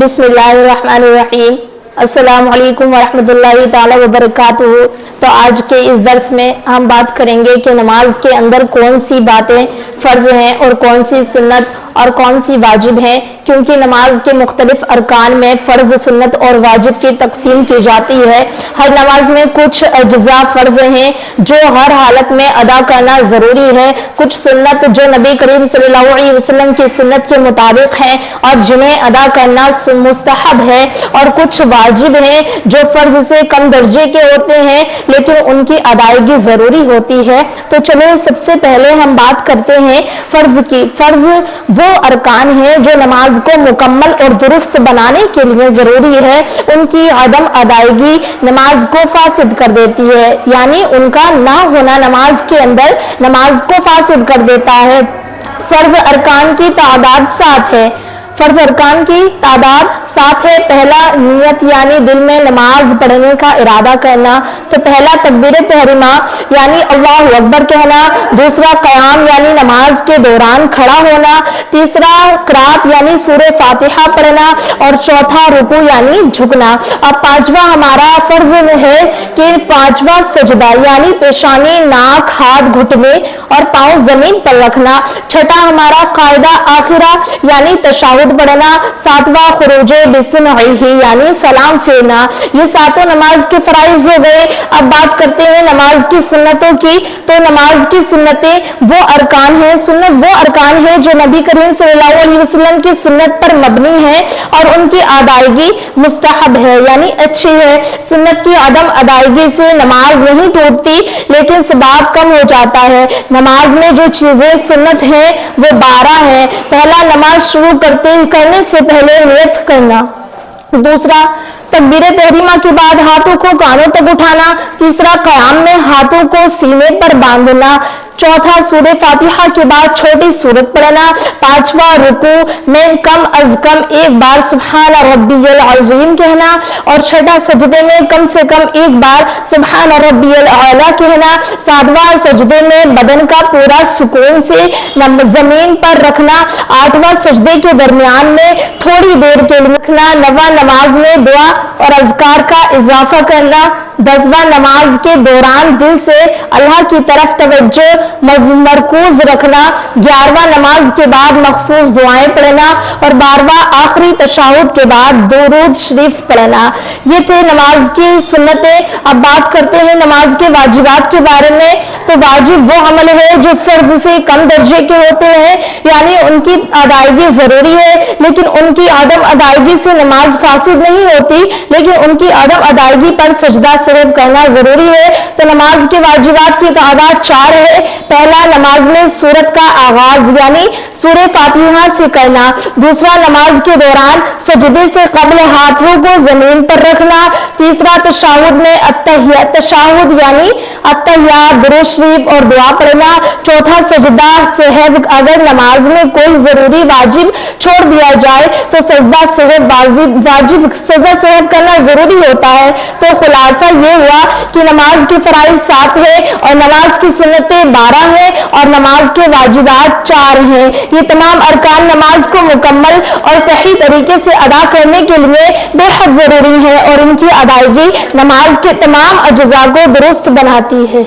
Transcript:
بسم اللہ الرحمن الرحیم۔ السلام علیکم ورحمۃ اللہ تعالی وبرکاتہ۔ تو آج کے اس درس میں ہم بات کریں گے کہ نماز کے اندر کون سی باتیں فرض ہیں اور کون سی سنت اور کون سی واجب ہیں، کیونکہ نماز کے مختلف ارکان میں فرض، سنت اور واجب کی تقسیم کی جاتی ہے۔ ہر نماز میں کچھ اجزاء فرض ہیں جو ہر حالت میں ادا کرنا ضروری ہے، کچھ سنت جو نبی کریم صلی اللہ علیہ وسلم کی سنت کے مطابق ہیں اور جنہیں ادا کرنا مستحب ہے، اور کچھ واجب ہیں جو فرض سے کم درجے کے ہوتے ہیں لیکن ان کی ادائیگی ضروری ہوتی ہے۔ تو چلیں سب سے پہلے ہم بات کرتے ہیں فرض کی۔ فرض وہ ارکان ہیں جو نماز کو مکمل اور درست بنانے کے لیے ضروری ہے، ان کی عدم ادائیگی نماز کو فاسد کر دیتی ہے، یعنی ان کا نہ ہونا نماز کے اندر نماز کو فاسد کر دیتا ہے۔ فرض ارکان کی تعداد 7 ہے۔ فرض ارکان کی تعداد 7 ہے۔ پہلا نیت، یعنی دل میں نماز پڑھنے کا ارادہ کرنا۔ تو پہلا تکبیر تحریمہ یعنی اللہ اکبر کہنا، دوسرا قیام یعنی نماز کے دوران کھڑا ہونا، تیسرا قرات یعنی سورہ فاتحہ پڑھنا، اور چوتھا رکوع یعنی جھکنا۔ اب پانچواں ہمارا فرض ہے کہ پانچواں سجدہ یعنی پیشانی، ناک، ہاتھ گھٹنے اور پاؤں زمین پر رکھنا۔ چھٹا ہمارا قاعدہ آخرہ یعنی تشہد پڑھنا۔ ساتواں خروج بسمعہ یعنی سلام پھیرنا۔ یہ ساتوں نماز کے فرائض ہو گئے۔ اب بات کرتے ہیں نماز کی سنتوں کی۔ تو نماز کی سنتیں وہ ارکان ہیں، سنت وہ ارکان ہیں جو نبی کریم صلی اللہ علیہ وسلم کی سنت پر مبنی ہے اور ان کی ادائیگی مستحب ہے یعنی اچھی ہے۔ سنت کی عدم ادائیگی سے نماز نہیں ٹوٹتی لیکن ثواب کم ہو جاتا ہے۔ نماز میں جو چیزیں سنت ہیں وہ 12 ہیں۔ پہلا، نماز شروع کرنے سے پہلے نیت کرنا۔ دوسرا، تکبیر تحریمہ کے بعد ہاتھوں کو کانوں تک اٹھانا۔ تیسرا، قیام میں ہاتھوں کو سینے پر باندھنا۔ چوتھا، سورہ فاتحہ کے بعد چھوٹی سورت پڑھنا۔ پانچواں، رکوع میں کم از کم ایک بار سبحان ربی العظیم کہنا، اور چھٹا، سجدے میں کم سے کم ایک بار سبحان ربی الاعلی کہنا۔ ساتواں، سجدے میں بدن کا پورا سکون سے زمین پر رکھنا۔ آٹھواں، سجدے کے درمیان میں تھوڑی دیر کے لیے رکھنا۔ نواں، نماز میں دعا اور اذکار کا اضافہ کرنا۔ 10واں، نماز کے دوران دل سے اللہ کی طرف توجہ مرکوز رکھنا۔ 11واں، نماز کے بعد مخصوص دعائیں پڑھنا، اور 12واں، آخری تشہد کے بعد درود شریف پڑھنا۔ یہ تھے نماز کی سنتیں۔ اب بات کرتے ہیں نماز کے واجبات کے بارے میں۔ تو واجب وہ عمل ہے جو فرض سے کم درجے کے ہوتے ہیں، یعنی ان کی ادائیگی ضروری ہے لیکن ان کی عدم ادائیگی سے نماز فاسد نہیں ہوتی، لیکن ان کی عدم ادائیگی پر سجدہ صرف کرنا ضروری ہے۔ تو نماز کے واجبات کی تعداد 4 ہے۔ پہلا، نماز میں سورت کا آغاز یعنی سورہ فاتحہ سے کرنا۔ دوسرا، نماز کے دوران سجدے سے قبل ہاتھوں کو زمین پر رکھنا۔ تیسرا، تشہد میں تشہد یعنی التحیات، درود شریف اور دعا پڑھنا۔ چوتھا، سجدہ سہو، اگر نماز میں کوئی ضروری واجب چھوڑ دیا جائے تو سجدہ سہو کرنا ضروری ہوتا ہے۔ تو خلاصہ یہ ہوا کہ نماز کے فرائض 7 ہے اور نماز کی سنتیں 12 ہیں اور نماز کے واجبات 4 ہیں۔ یہ تمام ارکان نماز کو مکمل اور صحیح طریقے سے ادا کرنے کے لیے بے حد ضروری ہے اور ان کی ادائیگی نماز کے تمام اجزاء کو درست بناتی ہے۔